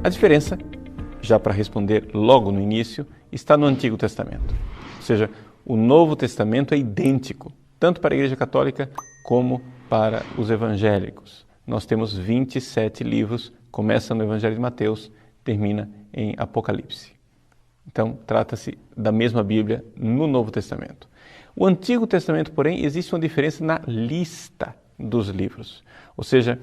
A diferença, já para responder logo no início, está no Antigo Testamento. Ou seja, o Novo Testamento é idêntico, tanto para a Igreja Católica como para os evangélicos. Nós temos 27 livros, começa no Evangelho de Mateus, termina em Apocalipse. Então, trata-se da mesma Bíblia no Novo Testamento. O Antigo Testamento, porém, existe uma diferença na lista dos livros. Ou seja,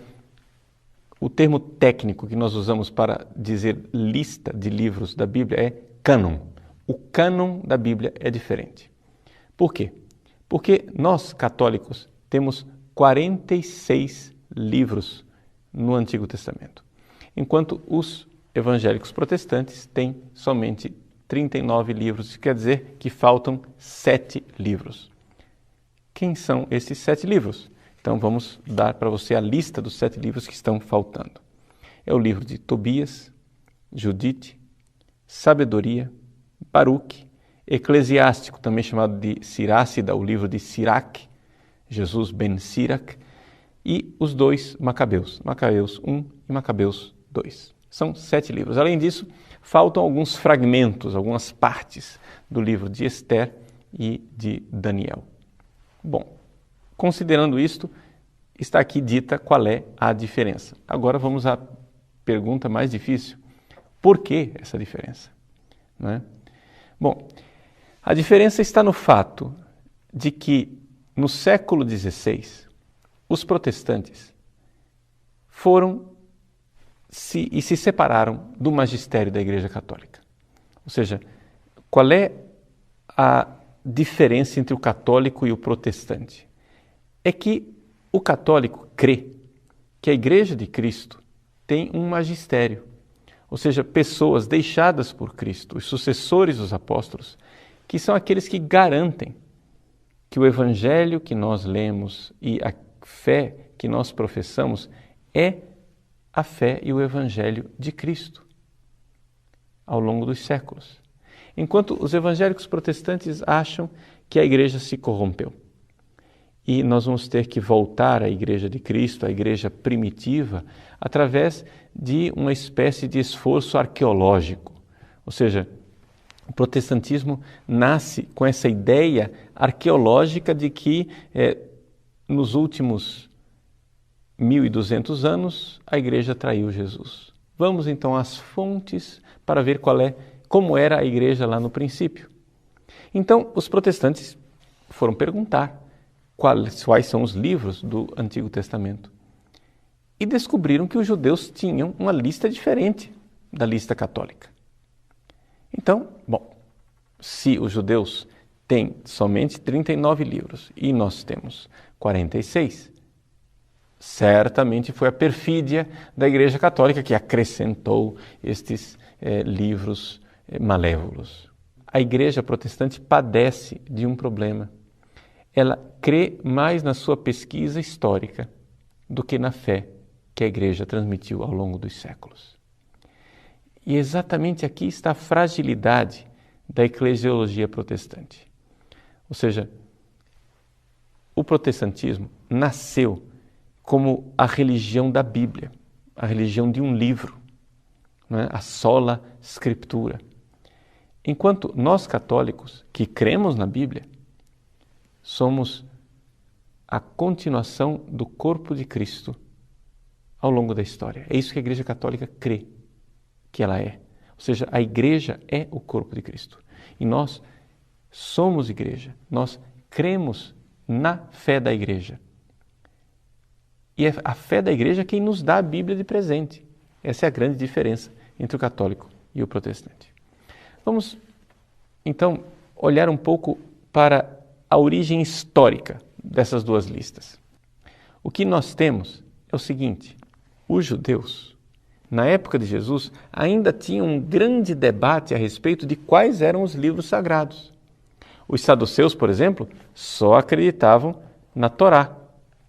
o termo técnico que nós usamos para dizer lista de livros da Bíblia é cânon. O cânon da Bíblia é diferente. Por quê? Porque nós, católicos, temos 46 livros no Antigo Testamento, enquanto os evangélicos protestantes têm somente 39 livros, isso quer dizer que faltam 7 livros. Quem são esses 7 livros? Então vamos dar para você a lista dos 7 livros que estão faltando. É o livro de Tobias, Judite, Sabedoria, Baruque, Eclesiástico, também chamado de Sirácida, o livro de Sirac, Jesus ben Sirac, e os 2 Macabeus, Macabeus 1 e Macabeus 2. São 7 livros. Além disso, faltam alguns fragmentos, algumas partes do livro de Esther e de Daniel. Bom, considerando isto, está aqui dita qual é a diferença. Agora vamos à pergunta mais difícil. Por que essa diferença? Não é? Bom, a diferença está no fato de que no século XVI, os protestantes se separaram do magistério da Igreja Católica. Ou seja, qual é a diferença entre o católico e o protestante? É que o católico crê que a Igreja de Cristo tem um magistério, ou seja, pessoas deixadas por Cristo, os sucessores dos apóstolos, que são aqueles que garantem que o Evangelho que nós lemos e a fé que nós professamos é a fé e o Evangelho de Cristo ao longo dos séculos. Enquanto os evangélicos protestantes acham que a Igreja se corrompeu. E nós vamos ter que voltar à Igreja de Cristo, à Igreja primitiva, através de uma espécie de esforço arqueológico. Ou seja, o protestantismo nasce com essa ideia arqueológica de que nos últimos 1.200 anos a Igreja traiu Jesus. Vamos então às fontes para ver como era a Igreja lá no princípio. Então, os protestantes foram perguntar quais são os livros do Antigo Testamento e descobriram que os judeus tinham uma lista diferente da lista católica. Então, se os judeus têm somente 39 livros e nós temos 46, certamente foi a perfídia da Igreja Católica que acrescentou estes livros malévolos. A Igreja protestante padece de um problema. Ela crê mais na sua pesquisa histórica do que na fé que a Igreja transmitiu ao longo dos séculos. E exatamente aqui está a fragilidade da eclesiologia protestante. Ou seja, o protestantismo nasceu como a religião da Bíblia, a religião de um livro, não é? A sola scriptura. Enquanto nós católicos, que cremos na Bíblia, somos a continuação do corpo de Cristo ao longo da história. É isso que a Igreja Católica crê que ela é. Ou seja, a Igreja é o corpo de Cristo. E nós somos Igreja. Nós cremos na fé da Igreja. E é a fé da Igreja quem nos dá a Bíblia de presente. Essa é a grande diferença entre o católico e o protestante. Vamos, então, olhar um pouco para a origem histórica dessas duas listas. O que nós temos é o seguinte: os judeus, na época de Jesus, ainda tinham um grande debate a respeito de quais eram os livros sagrados. Os saduceus, por exemplo, só acreditavam na Torá,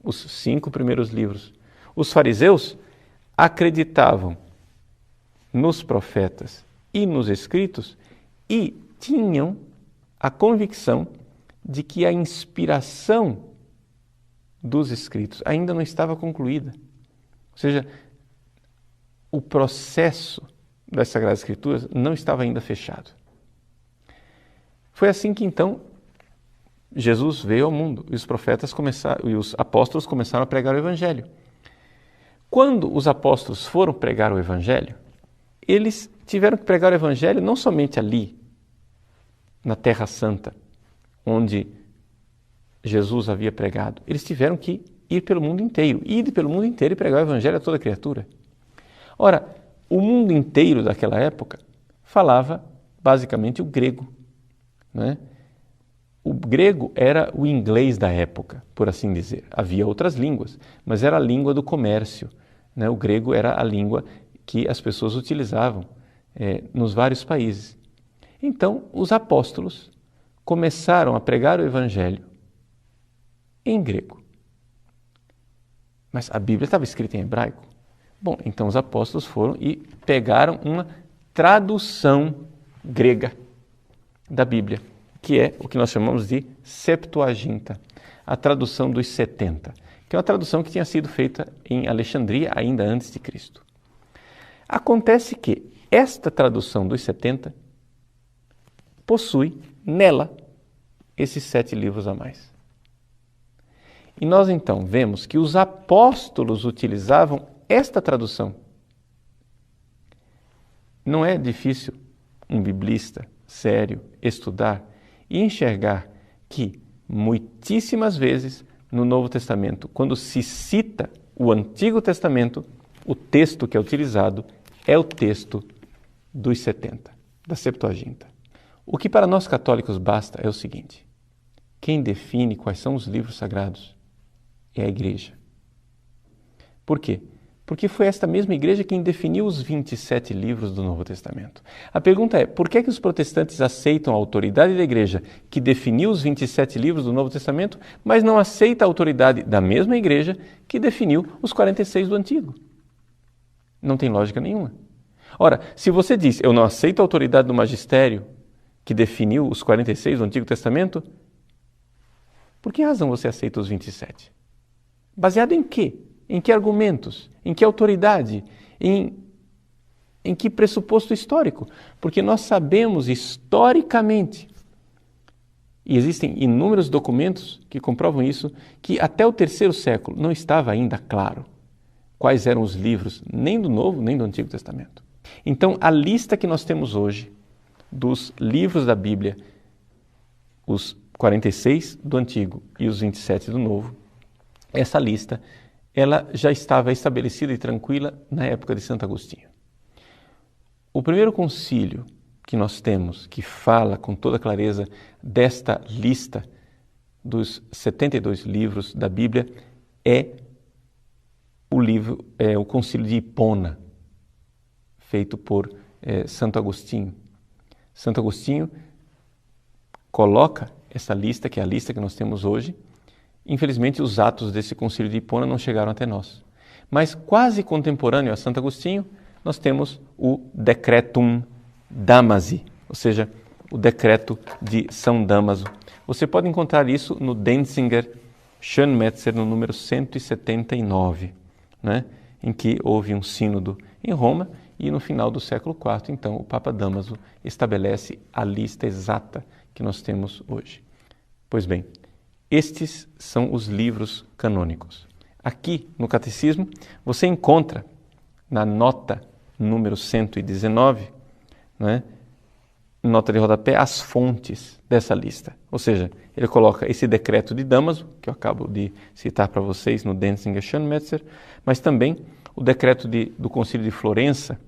os 5 primeiros livros. Os fariseus acreditavam nos profetas e nos escritos e tinham a convicção de que a inspiração dos escritos ainda não estava concluída. Ou seja, o processo das Sagradas Escrituras não estava ainda fechado. Foi assim que então Jesus veio ao mundo e os profetas começaram, e os apóstolos começaram a pregar o Evangelho. Quando os apóstolos foram pregar o Evangelho, eles tiveram que pregar o Evangelho não somente ali, na Terra Santa, onde Jesus havia pregado. Eles tiveram que ir pelo mundo inteiro, ir pelo mundo inteiro e pregar o Evangelho a toda criatura. Ora, o mundo inteiro daquela época falava basicamente o grego, né? O grego era o inglês da época, por assim dizer. Havia outras línguas, mas era a língua do comércio, né? O grego era a língua que as pessoas utilizavam nos vários países. Então, os apóstolos começaram a pregar o Evangelho em grego. Mas a Bíblia estava escrita em hebraico. Bom, então os apóstolos foram e pegaram uma tradução grega da Bíblia, que é o que nós chamamos de Septuaginta, a tradução dos 70, que é uma tradução que tinha sido feita em Alexandria ainda antes de Cristo. Acontece que esta tradução dos 70 possui nela esses 7 livros a mais. E nós então vemos que os apóstolos utilizavam esta tradução. Não é difícil um biblista sério estudar e enxergar que muitíssimas vezes no Novo Testamento, quando se cita o Antigo Testamento, o texto que é utilizado é o texto dos 70, da Septuaginta. O que para nós católicos basta é o seguinte: quem define quais são os livros sagrados é a Igreja. Por quê? Porque foi esta mesma Igreja quem definiu os 27 livros do Novo Testamento. A pergunta é, por que os protestantes aceitam a autoridade da Igreja que definiu os 27 livros do Novo Testamento, mas não aceita a autoridade da mesma Igreja que definiu os 46 do Antigo? Não tem lógica nenhuma. Ora, se você diz, eu não aceito a autoridade do magistério que definiu os 46 do Antigo Testamento, por que razão você aceita os 27? Baseado em quê? Em que argumentos? Em que autoridade? Em que pressuposto histórico? Porque nós sabemos historicamente, e existem inúmeros documentos que comprovam isso, que até o 3º século não estava ainda claro quais eram os livros, nem do Novo, nem do Antigo Testamento. Então, a lista que nós temos hoje dos livros da Bíblia, os 46 do Antigo e os 27 do Novo, essa lista ela já estava estabelecida e tranquila na época de Santo Agostinho. O primeiro concílio que nós temos, que fala com toda clareza desta lista dos 72 livros da Bíblia, é o concílio de Hipona, feito por Santo Agostinho. Santo Agostinho coloca essa lista, que é a lista que nós temos hoje. Infelizmente, os atos desse concílio de Hipona não chegaram até nós. Mas quase contemporâneo a Santo Agostinho, nós temos o Decretum Damasi, ou seja, o decreto de São Dámaso. Você pode encontrar isso no Denzinger Schönmetzer, no número 179, né? Em que houve um sínodo em Roma e no final do século IV, então, o Papa Dámaso estabelece a lista exata que nós temos hoje. Pois bem, estes são os livros canônicos. Aqui no Catecismo você encontra na nota número 119, né, nota de rodapé, as fontes dessa lista. Ou seja, ele coloca esse decreto de Dámaso, que eu acabo de citar para vocês no Denzinger Schönmetzer, mas também o decreto do Concílio de Florença,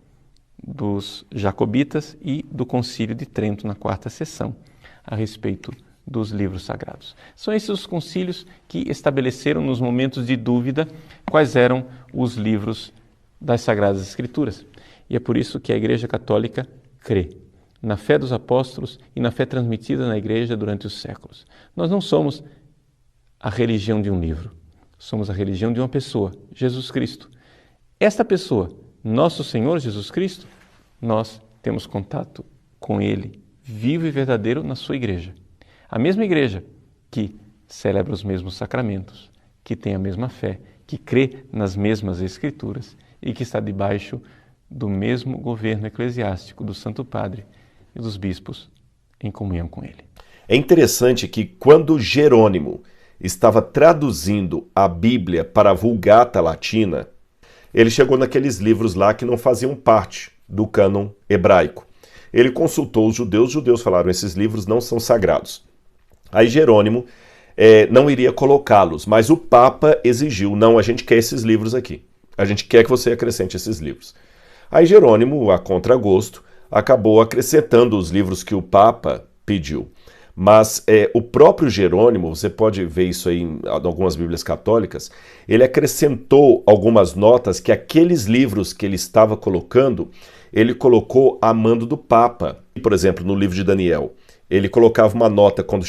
dos Jacobitas, e do Concílio de Trento, na 4ª sessão, a respeito dos livros sagrados. São esses os concílios que estabeleceram nos momentos de dúvida quais eram os livros das Sagradas Escrituras. E é por isso que a Igreja Católica crê na fé dos apóstolos e na fé transmitida na Igreja durante os séculos. Nós não somos a religião de um livro, somos a religião de uma pessoa, Jesus Cristo. Esta pessoa, nosso Senhor Jesus Cristo, nós temos contato com Ele, vivo e verdadeiro, na sua Igreja. A mesma Igreja que celebra os mesmos sacramentos, que tem a mesma fé, que crê nas mesmas Escrituras e que está debaixo do mesmo governo eclesiástico do Santo Padre e dos bispos em comunhão com ele. É interessante que quando Jerônimo estava traduzindo a Bíblia para a Vulgata Latina, ele chegou naqueles livros lá que não faziam parte do cânon hebraico. Ele consultou os judeus falaram, esses livros não são sagrados. Aí Jerônimo não iria colocá-los, mas o Papa exigiu, não, a gente quer esses livros aqui, a gente quer que você acrescente esses livros. Aí Jerônimo, a contragosto, acabou acrescentando os livros que o Papa pediu. Mas o próprio Jerônimo, você pode ver isso aí em algumas Bíblias católicas, ele acrescentou algumas notas que aqueles livros que ele estava colocando, ele colocou a mando do Papa. Por exemplo, no livro de Daniel, ele colocava uma nota quando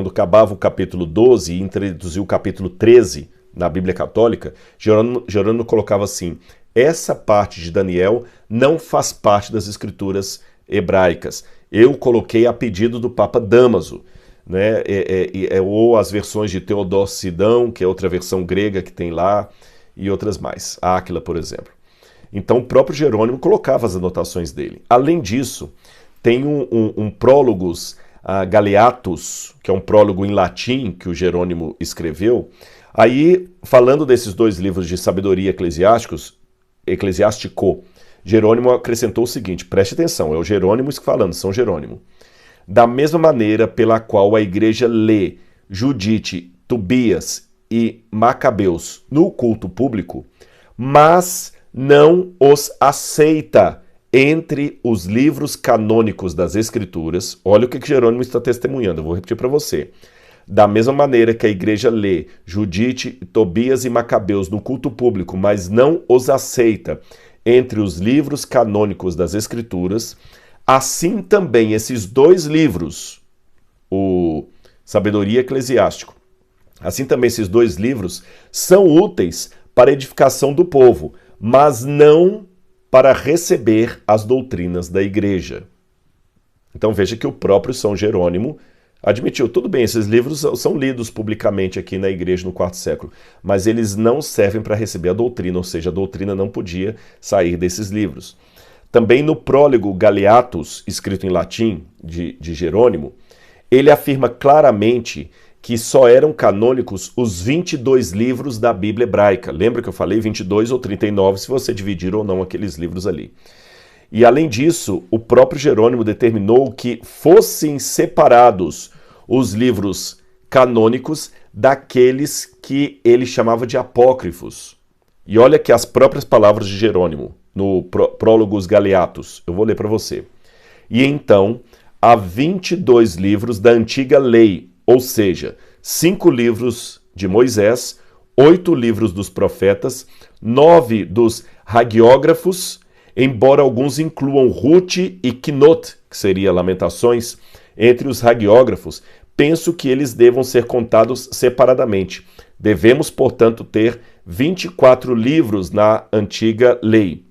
acabava o capítulo 12 e introduziu o capítulo 13 na Bíblia católica, Jerônimo colocava assim, essa parte de Daniel não faz parte das escrituras hebraicas. Eu coloquei a pedido do Papa Dámaso, né? Ou as versões de Teodósio Sidão, que é outra versão grega que tem lá, e outras mais. Áquila, por exemplo. Então o próprio Jerônimo colocava as anotações dele. Além disso, tem um Prólogos Galeatus, que é um prólogo em latim que o Jerônimo escreveu. Aí, falando desses dois livros de sabedoria eclesiástico, Jerônimo acrescentou o seguinte, preste atenção, é o Jerônimo falando, São Jerônimo. Da mesma maneira pela qual a igreja lê Judite, Tobias e Macabeus no culto público, mas não os aceita entre os livros canônicos das Escrituras. Olha o que Jerônimo está testemunhando, eu vou repetir para você. Da mesma maneira que a igreja lê Judite, Tobias e Macabeus no culto público, mas não os aceita entre os livros canônicos das Escrituras, assim também esses dois livros, o Sabedoria Eclesiástico, assim também esses dois livros são úteis para a edificação do povo, mas não para receber as doutrinas da igreja. Então veja que o próprio São Jerônimo admitiu, tudo bem, esses livros são lidos publicamente aqui na igreja no quarto século, mas eles não servem para receber a doutrina, ou seja, a doutrina não podia sair desses livros. Também no Prólogo Galeatus, escrito em latim, de Jerônimo, ele afirma claramente que só eram canônicos os 22 livros da Bíblia hebraica. Lembra que eu falei 22 ou 39, se você dividir ou não aqueles livros ali. E além disso, o próprio Jerônimo determinou que fossem separados os livros canônicos daqueles que ele chamava de apócrifos. E olha que as próprias palavras de Jerônimo, no Prólogos Galeatus, eu vou ler para você. E então, há 22 livros da antiga lei, ou seja, 5 livros de Moisés, 8 livros dos profetas, 9 dos hagiógrafos, embora alguns incluam Ruth e Quinot, que seria Lamentações, entre os hagiógrafos, penso que eles devam ser contados separadamente. Devemos, portanto, ter 24 livros na antiga lei.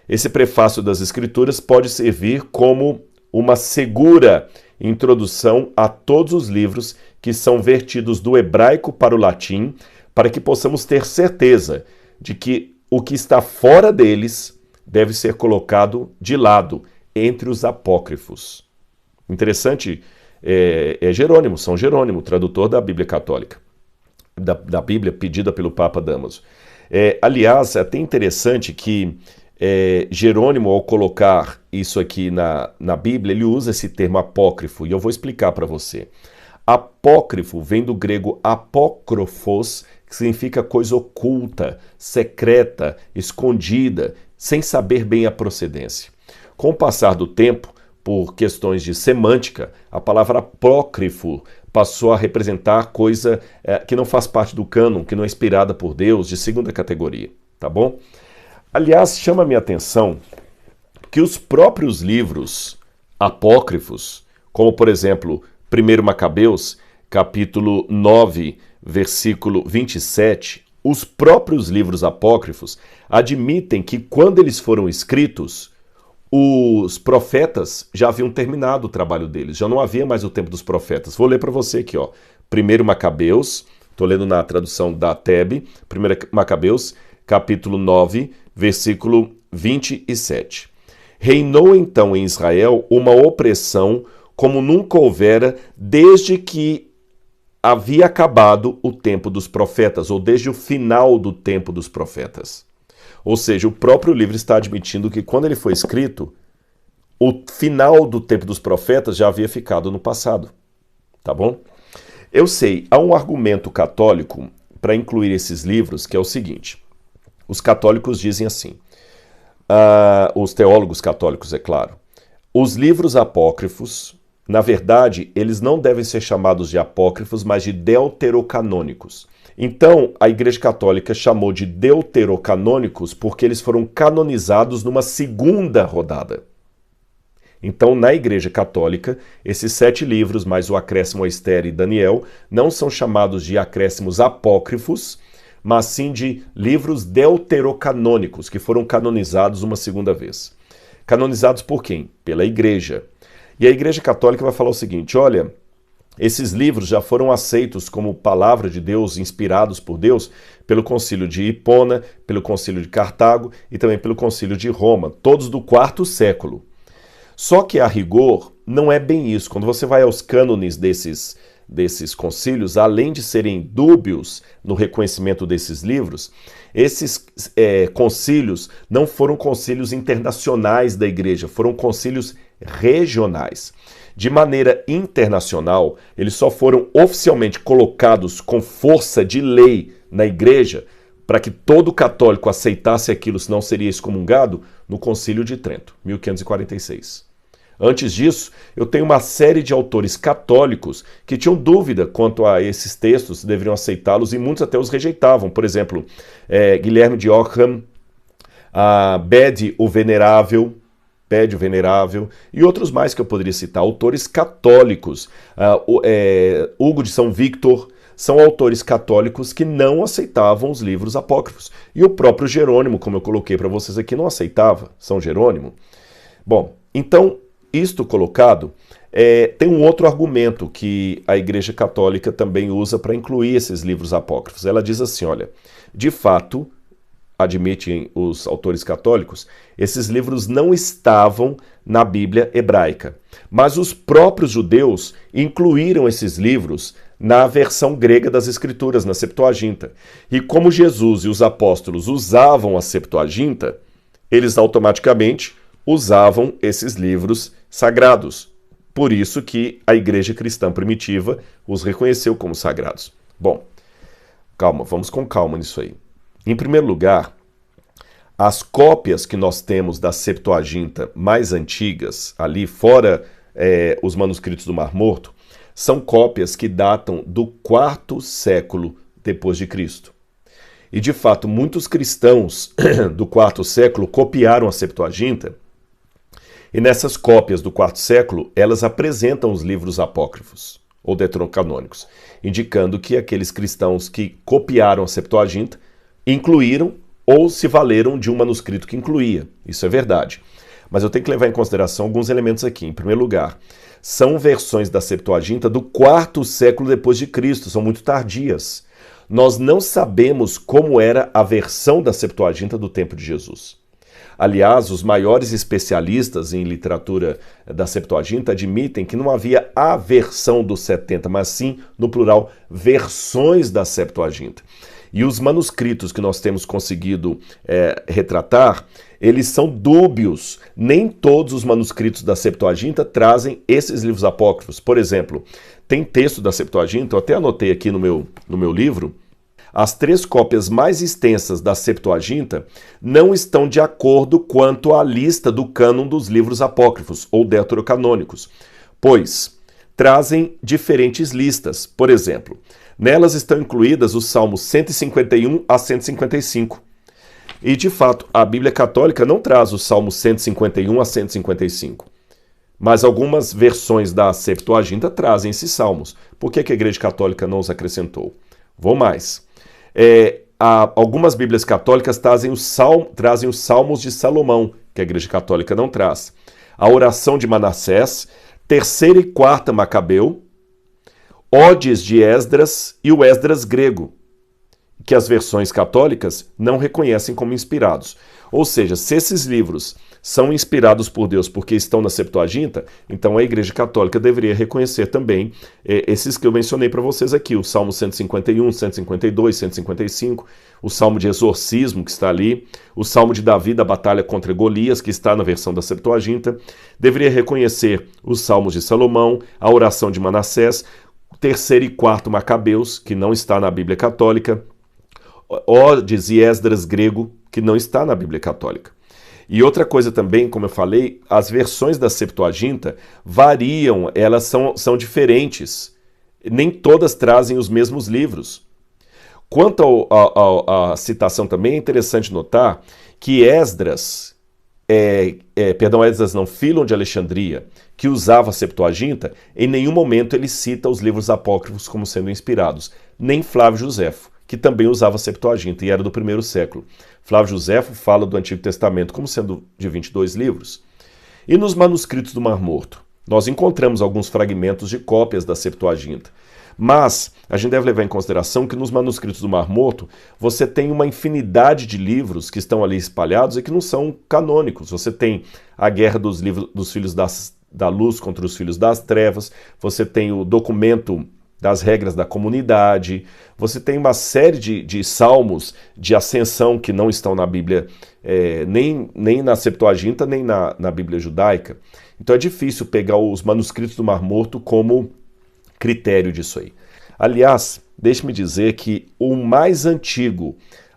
Esse prefácio das Escrituras pode servir como uma segura introdução a todos os livros que são vertidos do hebraico para o latim, para que possamos ter certeza de que o que está fora deles deve ser colocado de lado, entre os apócrifos. Interessante, Jerônimo, São Jerônimo, tradutor da Bíblia católica, da Bíblia pedida pelo Papa Dámaso. Aliás, é até interessante que Jerônimo, ao colocar isso aqui na Bíblia, ele usa esse termo apócrifo, e eu vou explicar para você. Apócrifo vem do grego apókrofos, que significa coisa oculta, secreta, escondida, sem saber bem a procedência. Com o passar do tempo, por questões de semântica, a palavra apócrifo passou a representar coisa que não faz parte do cânon, que não é inspirada por Deus, de segunda categoria, tá bom? Aliás, chama a minha atenção que os próprios livros apócrifos, como por exemplo, 1 Macabeus, capítulo 9, versículo 27, os próprios livros apócrifos admitem que quando eles foram escritos, os profetas já haviam terminado o trabalho deles, já não havia mais o tempo dos profetas. Vou ler para você aqui, ó. 1 Macabeus, estou lendo na tradução da Tebe, 1 Macabeus, capítulo 9, versículo 27. Reinou então em Israel uma opressão como nunca houvera desde que havia acabado o tempo dos profetas, ou desde o final do tempo dos profetas. Ou seja, o próprio livro está admitindo que quando ele foi escrito, o final do tempo dos profetas já havia ficado no passado. Tá bom? Eu sei, há um argumento católico para incluir esses livros, que é o seguinte. Os católicos dizem assim, os teólogos católicos, é claro, os livros apócrifos, na verdade, eles não devem ser chamados de apócrifos, mas de deuterocanônicos. Então, a Igreja Católica chamou de deuterocanônicos porque eles foram canonizados numa segunda rodada. Então, na Igreja Católica, esses 7 livros, mais o acréscimo a Esther e Daniel, não são chamados de acréscimos apócrifos, mas sim de livros deuterocanônicos, que foram canonizados uma segunda vez. Canonizados por quem? Pela Igreja. E a Igreja Católica vai falar o seguinte, olha, esses livros já foram aceitos como palavra de Deus, inspirados por Deus, pelo Concílio de Hipona, pelo Concílio de Cartago e também pelo Concílio de Roma, todos do 4º século. Só que, a rigor, não é bem isso. Quando você vai aos cânones desses concílios, além de serem dúbios no reconhecimento desses livros, esses concílios não foram concílios internacionais da Igreja, foram concílios regionais. De maneira internacional, eles só foram oficialmente colocados com força de lei na Igreja para que todo católico aceitasse aquilo, senão seria excomungado, no Concílio de Trento, 1546. Antes disso, eu tenho uma série de autores católicos que tinham dúvida quanto a esses textos, se deveriam aceitá-los, e muitos até os rejeitavam. Por exemplo, Guilherme de Ockham, Bede o Venerável, e outros mais que eu poderia citar, autores católicos. Hugo de São Victor, são autores católicos que não aceitavam os livros apócrifos. E o próprio Jerônimo, como eu coloquei para vocês aqui, não aceitava, São Jerônimo. Bom, então, isto colocado, tem um outro argumento que a Igreja Católica também usa para incluir esses livros apócrifos. Ela diz assim, olha, de fato, admitem os autores católicos, esses livros não estavam na Bíblia hebraica, mas os próprios judeus incluíram esses livros na versão grega das Escrituras, na Septuaginta. E como Jesus e os apóstolos usavam a Septuaginta, eles automaticamente usavam esses livros sagrados. Por isso que a Igreja Cristã Primitiva os reconheceu como sagrados. Bom, calma, vamos com calma nisso aí. Em primeiro lugar, as cópias que nós temos da Septuaginta mais antigas, ali fora os manuscritos do Mar Morto, são cópias que datam do 4º século depois de Cristo. E, de fato, muitos cristãos do 4º século copiaram a Septuaginta, e nessas cópias do 4º século, elas apresentam os livros apócrifos, ou deuterocanônicos, indicando que aqueles cristãos que copiaram a Septuaginta incluíram ou se valeram de um manuscrito que incluía. Isso é verdade. Mas eu tenho que levar em consideração alguns elementos aqui. Em primeiro lugar, são versões da Septuaginta do 4º século depois de Cristo, são muito tardias. Nós não sabemos como era a versão da Septuaginta do tempo de Jesus. Aliás, os maiores especialistas em literatura da Septuaginta admitem que não havia a versão dos 70, mas sim, no plural, versões da Septuaginta. E os manuscritos que nós temos conseguido retratar, eles são dúbios. Nem todos os manuscritos da Septuaginta trazem esses livros apócrifos. Por exemplo, tem texto da Septuaginta, eu até anotei aqui no meu livro, as 3 cópias mais extensas da Septuaginta não estão de acordo quanto à lista do cânon dos livros apócrifos, ou deuterocanônicos, pois trazem diferentes listas. Por exemplo, nelas estão incluídas os Salmos 151 a 155. E, de fato, a Bíblia Católica não traz os Salmos 151 a 155. Mas algumas versões da Septuaginta trazem esses salmos. Por que a Igreja Católica não os acrescentou? Vou mais. Algumas Bíblias católicas trazem os Salmos de Salomão, que a Igreja Católica não traz. A oração de Manassés, 3ª e 4ª Macabeu, Odes de Esdras e o Esdras grego, que as versões católicas não reconhecem como inspirados. Ou seja, se esses livros são inspirados por Deus porque estão na Septuaginta, então a Igreja Católica deveria reconhecer também esses que eu mencionei para vocês aqui, o Salmo 151, 152, 155, o Salmo de Exorcismo, que está ali, o Salmo de Davi da batalha contra Golias, que está na versão da Septuaginta, deveria reconhecer os Salmos de Salomão, a oração de Manassés, o 3º e 4º Macabeus, que não está na Bíblia Católica, Odes e Esdras grego, que não está na Bíblia Católica. E outra coisa também, como eu falei, as versões da Septuaginta variam, elas são diferentes. Nem todas trazem os mesmos livros. Quanto à citação também, é interessante notar que Esdras não, Fílon de Alexandria, que usava a Septuaginta, em nenhum momento ele cita os livros apócrifos como sendo inspirados, nem Flávio Josefo, que também usava a Septuaginta e era do 1º século. Flávio Josefo fala do Antigo Testamento como sendo de 22 livros. E nos manuscritos do Mar Morto, nós encontramos alguns fragmentos de cópias da Septuaginta. Mas a gente deve levar em consideração que nos manuscritos do Mar Morto você tem uma infinidade de livros que estão ali espalhados e que não são canônicos. Você tem a guerra dos filhos da luz contra os filhos das trevas, você tem o documento das regras da comunidade, você tem uma série de salmos de ascensão que não estão na Bíblia, nem na Septuaginta, nem na Bíblia judaica. Então é difícil pegar os manuscritos do Mar Morto como critério disso aí. Aliás, deixe-me dizer que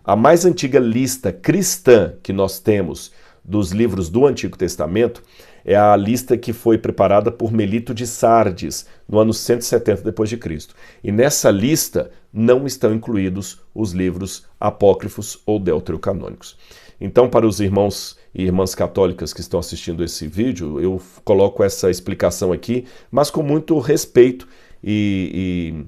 a mais antiga lista cristã que nós temos dos livros do Antigo Testamento é a lista que foi preparada por Melito de Sardes, no ano 170 d.C. E nessa lista não estão incluídos os livros apócrifos ou deuterocanônicos. Então, para os irmãos e irmãs católicas que estão assistindo esse vídeo, eu coloco essa explicação aqui, mas com muito respeito e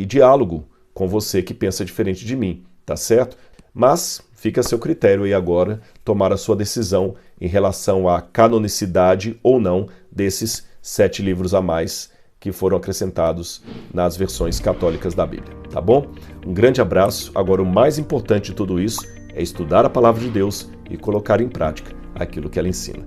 diálogo com você que pensa diferente de mim, tá certo? Mas fica a seu critério aí agora tomar a sua decisão em relação à canonicidade ou não desses 7 livros a mais que foram acrescentados nas versões católicas da Bíblia, tá bom? Um grande abraço. Agora, o mais importante de tudo isso é estudar a palavra de Deus e colocar em prática aquilo que ela ensina.